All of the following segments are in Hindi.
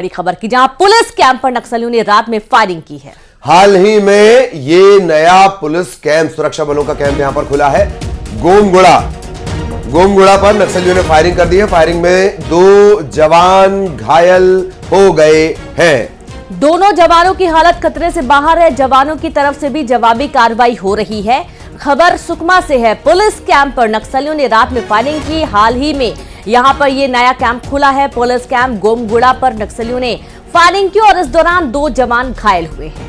बड़ी खबर की, जहां पुलिस कैंप पर नक्सलियों ने रात में फायरिंग की है। हाल ही में ये नया पुलिस कैंप, सुरक्षा बलों का कैंप यहां पर खुला है। गोमगुड़ा पर नक्सलियों ने फायरिंग कर दी है। फायरिंग में 2 जवान घायल हो गए हैं। दोनों जवानों की हालत खतरे से बाहर है। जवानों की तरफ से भी जवाबी कार्रवाई हो रही है। खबर सुकमा से है। पुलिस कैंप पर नक्सलियों ने रात में फायरिंग की। हाल ही में यहां पर यह नया कैंप खुला है, पुलिस कैंप गोमगुड़ा पर नक्सलियों ने फायरिंग की और इस दौरान 2 जवान घायल हुए हैं।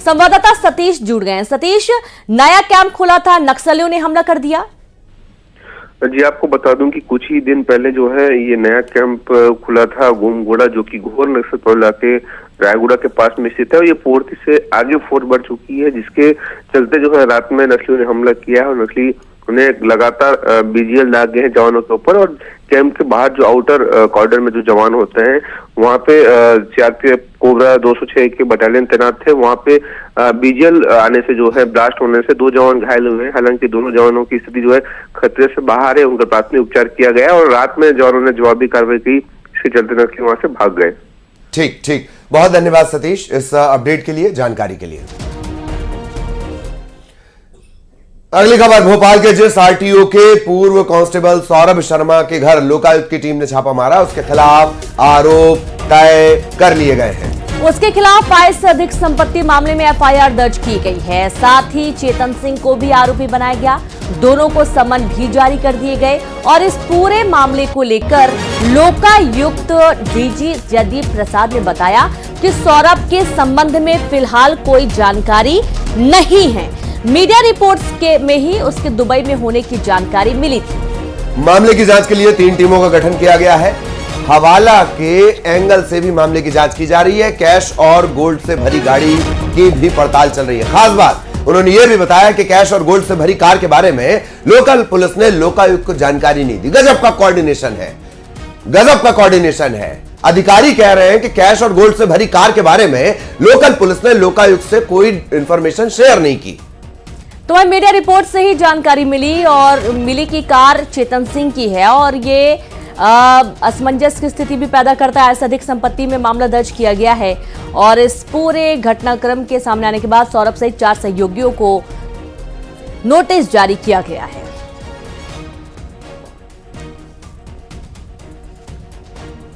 संवाददाता सतीश जुड़ गए हैं। सतीश, नया कैंप खुला था, नक्सलियों ने हमला कर दिया। जी, आपको बता दूं कि कुछ ही दिन पहले जो है ये नया कैंप खुला था गोमगुड़ा, जो कि घोर नक्सल प्रभावित इलाके रायगुड़ा के पास में स्थित है और ये फोर्थ से आगे फोर्थ बढ़ चुकी है, जिसके चलते जो है रात में नक्सलियों ने हमला किया है और नक्सली उन्हें लगातार बीजीएल दाग गए हैं जवानों के ऊपर। और कैंप के बाहर जो आउटर कॉरिडोर में जो जवान होते हैं वहां पे सीआरपीएफ कोबरा 206 के बटालियन तैनात थे। वहां पे बीजीएल आने से जो है ब्लास्ट होने से 2 जवान घायल हुए हैं। हालांकि दोनों जवानों की स्थिति जो है खतरे से बाहर है, उनका प्राथमिक उपचार किया गया और रात में जवानों ने जवाबी कार्रवाई की, इसके चलते नक्सली वहां से भाग गए। ठीक, बहुत धन्यवाद सतीश इस अपडेट के लिए, जानकारी के लिए। अगली खबर, भोपाल के जिस आरटीओ के पूर्व कांस्टेबल सौरभ शर्मा के घर लोकायुक्त की टीम ने छापा मारा, उसके खिलाफ आरोप तय कर लिए गए हैं। उसके खिलाफ 22 से अधिक संपत्ति मामले में एफआईआर दर्ज की गई है। साथ ही चेतन सिंह को भी आरोपी बनाया गया। दोनों को समन भी जारी कर दिए गए और इस पूरे मामले को लेकर लोकायुक्त डीजी जयदीप प्रसाद ने बताया कि सौरभ के संबंध में फिलहाल कोई जानकारी नहीं है। मीडिया रिपोर्ट्स के में ही उसके दुबई में होने की जानकारी मिली थी। मामले की जांच के लिए 3 टीमों का गठन किया गया है। हवाला के एंगल से भी मामले की जांच की जा रही है। कैश और गोल्ड से भरी गाड़ी की भी पड़ताल चल रही है। खास बात, उन्होंने यह भी बताया कि कैश और गोल्ड से भरी कार के बारे में लोकल पुलिस ने लोकायुक्त को जानकारी नहीं दी। गजब का कोऑर्डिनेशन है। अधिकारी कह रहे हैं कि कैश और गोल्ड से भरी कार के बारे में लोकल पुलिस ने लोकायुक्त से कोई इंफॉर्मेशन शेयर नहीं की। तो मीडिया रिपोर्ट से ही जानकारी मिली कि कार चेतन सिंह की है और ये असमंजस की स्थिति भी पैदा करता है। ऐसे अधिक संपत्ति में मामला दर्ज किया गया है और इस पूरे घटनाक्रम के सामने आने के बाद सौरभ सहित 4 सहयोगियों को नोटिस जारी किया गया है।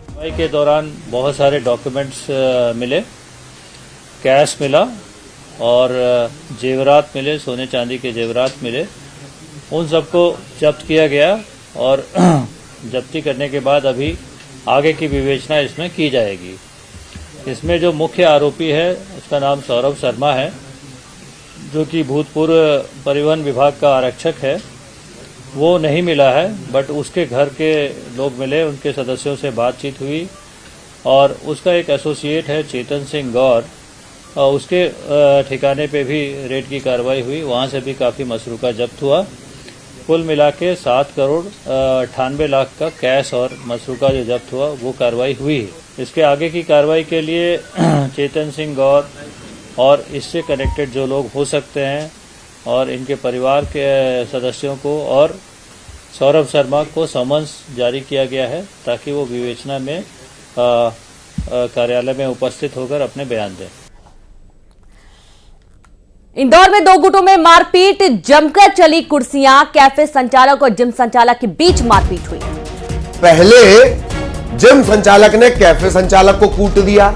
कार्रवाई के दौरान बहुत सारे डॉक्यूमेंट्स मिले, कैश मिला और जेवरात मिले, सोने चांदी के जेवरात मिले। उन सबको जब्त किया गया और जब्ती करने के बाद अभी आगे की विवेचना इसमें की जाएगी। इसमें जो मुख्य आरोपी है उसका नाम सौरभ शर्मा है, जो कि भूतपूर्व परिवहन विभाग का आरक्षक है। वो नहीं मिला है, बट उसके घर के लोग मिले, उनके सदस्यों से बातचीत हुई और उसका एक एसोसिएट है चेतन सिंह गौर, उसके ठिकाने पे भी रेड की कार्रवाई हुई। वहाँ से भी काफ़ी मसरूका जब्त हुआ। कुल मिला के 7 करोड़ 98 लाख का कैश और मसरूका जो जब्त हुआ वो कार्रवाई हुई। इसके आगे की कार्रवाई के लिए चेतन सिंह गौर और इससे कनेक्टेड जो लोग हो सकते हैं और इनके परिवार के सदस्यों को और सौरभ शर्मा को समन्स जारी किया गया है, ताकि वो विवेचना में कार्यालय में उपस्थित होकर अपने बयान दें। इंदौर में 2 गुटों में मारपीट, जमकर चली कुर्सियां। कैफे संचालक और जिम संचालक के बीच मारपीट हुई। पहले जिम संचालक ने कैफे संचालक को कूट दिया,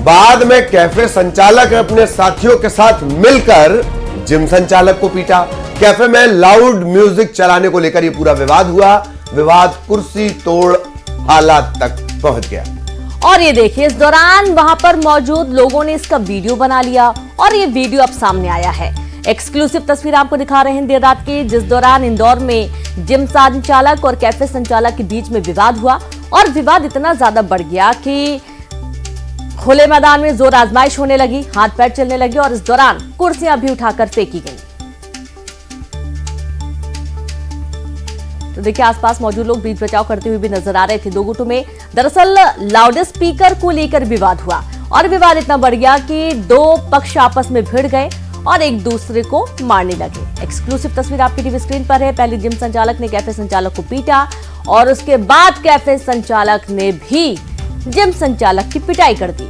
बाद में कैफे संचालक ने अपने साथियों के साथ मिलकर जिम संचालक को पीटा। कैफे में लाउड म्यूजिक चलाने को लेकर यह पूरा विवाद हुआ। विवाद कुर्सी तोड़ हालात तक पहुंच गया। और ये देखिए, इस दौरान वहां पर मौजूद लोगों ने इसका वीडियो बना लिया और ये वीडियो अब सामने आया है। एक्सक्लूसिव तस्वीर आपको दिखा रहे हैं देर रात की, जिस दौरान इंदौर में जिम संचालक और कैफे संचालक के बीच में विवाद हुआ और विवाद इतना ज्यादा बढ़ गया कि खुले मैदान में जोर आजमाइश होने लगी, हाथ पैर चलने लगे और इस दौरान कुर्सियां भी उठाकर फेंकी गई। तो देखिए, आसपास मौजूद लोग बीच बचाव करते हुए भी नजर आ रहे थे। 2 गुटों में दरअसल लाउड स्पीकर को लेकर विवाद हुआ और विवाद इतना बढ़ गया कि 2 पक्ष आपस में भिड़ गए और एक दूसरे को मारने लगे। एक्सक्लूसिव तस्वीर आपकी टीवी स्क्रीन पर है। पहले जिम संचालक ने कैफे संचालक को पीटा और उसके बाद कैफे संचालक ने भी जिम संचालक की पिटाई कर दी।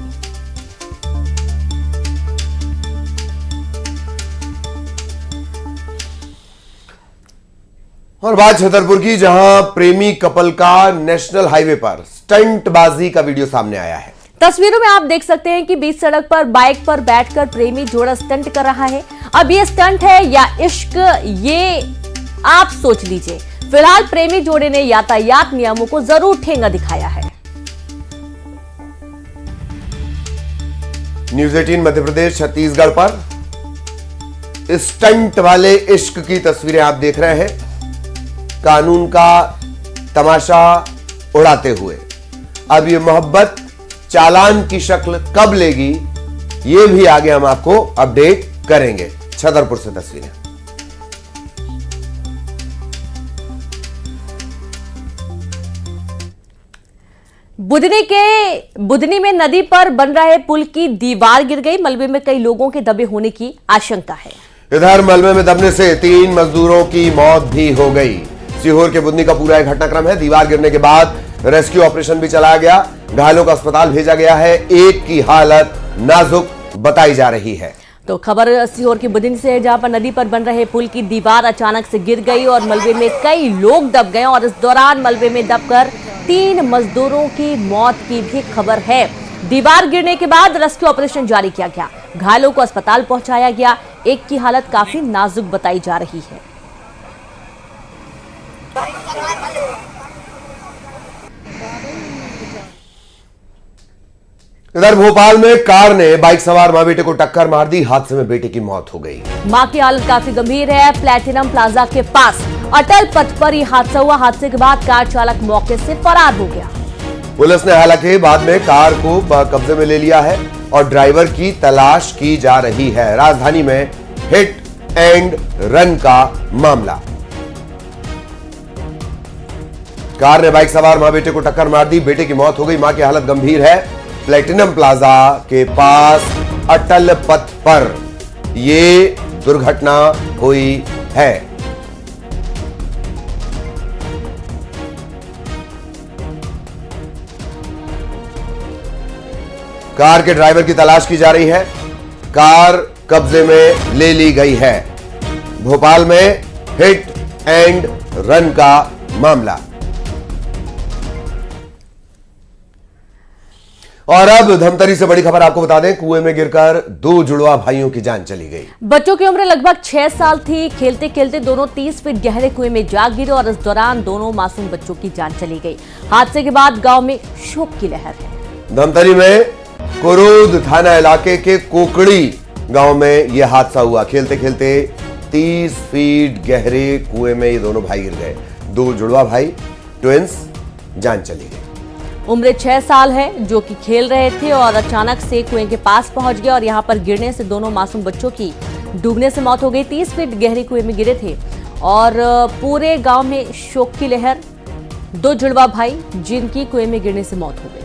और बात छतरपुर की, जहां प्रेमी कपल का नेशनल हाईवे पर स्टंटबाजी का वीडियो सामने आया है। तस्वीरों में आप देख सकते हैं कि बीच सड़क पर बाइक पर बैठकर प्रेमी जोड़ा स्टंट कर रहा है। अब ये स्टंट है या इश्क, ये आप सोच लीजिए। फिलहाल प्रेमी जोड़े ने यातायात नियमों को जरूर ठेंगा दिखाया है। न्यूज़ 18 मध्य प्रदेश छत्तीसगढ़ पर स्टंट वाले इश्क की तस्वीरें आप देख रहे हैं। कानून का तमाशा उड़ाते हुए अब ये मोहब्बत चालान की शक्ल कब लेगी, ये भी आगे हम आपको अपडेट करेंगे। छतरपुर से तस्वीरें। बुधनी में नदी पर बन रहे पुल की दीवार गिर गई। मलबे में कई लोगों के दबे होने की आशंका है। इधर मलबे में दबने से 3 मजदूरों की मौत भी हो गई। सीहोर के बुधनी का पूरा एक घटनाक्रम है। दीवार गिरने के बाद रेस्क्यू ऑपरेशन भी चलाया गया। घायलों को अस्पताल भेजा गया है। एक की हालत नाजुक बताई जा रही है। तो खबर सीहोर की बुधनी से है, जहां पर नदी पर बन रहे पुल की दीवार अचानक से गिर गई और मलबे में कई लोग दब गए और इस दौरान मलबे में दबकर 3 मजदूरों की मौत की भी खबर है। दीवार गिरने के बाद रेस्क्यू ऑपरेशन जारी किया गया। घायलों को अस्पताल पहुंचाया गया। एक की हालत काफी नाजुक बताई जा रही है। इधर भोपाल में कार ने बाइक सवार मां बेटे को टक्कर मार दी। हादसे में बेटे की मौत हो गई। मां की हालत काफी गंभीर है। प्लेटिनम प्लाजा के पास अटल पथ पर यह हादसा हुआ। हादसे के बाद कार चालक मौके से फरार हो गया। पुलिस ने हालांकि बाद में कार को कब्जे में ले लिया है और ड्राइवर की तलाश की जा रही है। राजधानी में हिट एंड रन का मामला। कार ने बाइक सवार मां बेटे को टक्कर मार दी। बेटे की मौत हो गई। मां की हालत गंभीर है। प्लेटिनम प्लाजा के पास अटल पथ पर यह दुर्घटना हुई है। कार के ड्राइवर की तलाश की जा रही है। कार कब्जे में ले ली गई है। भोपाल में हिट एंड रन का मामला। और अब धमतरी से बड़ी खबर आपको बता दें, कुएं में गिरकर 2 जुड़वा भाइयों की जान चली गई। बच्चों की उम्र लगभग 6 साल थी। खेलते खेलते दोनों 30 फीट गहरे कुएं में जा गिरे और इस दौरान दोनों मासूम बच्चों की जान चली गई। हादसे के बाद गांव में शोक की लहर है। धमतरी में कुरूद थाना इलाके के कोकड़ी गांव में यह हादसा हुआ। खेलते खेलते 30 फीट गहरे कुएं में ये दोनों भाई गिर गए। 2 जुड़वा भाई ट्विंस, जान चली गई। उम्र 6 साल है, जो कि खेल रहे थे और अचानक से कुएं के पास पहुंच गए और यहां पर गिरने से दोनों मासूम बच्चों की डूबने से मौत हो गई। 30 फीट गहरे कुएं में गिरे थे और पूरे गांव में शोक की लहर। 2 जुड़वा भाई जिनकी कुएं में गिरने से मौत हो गई।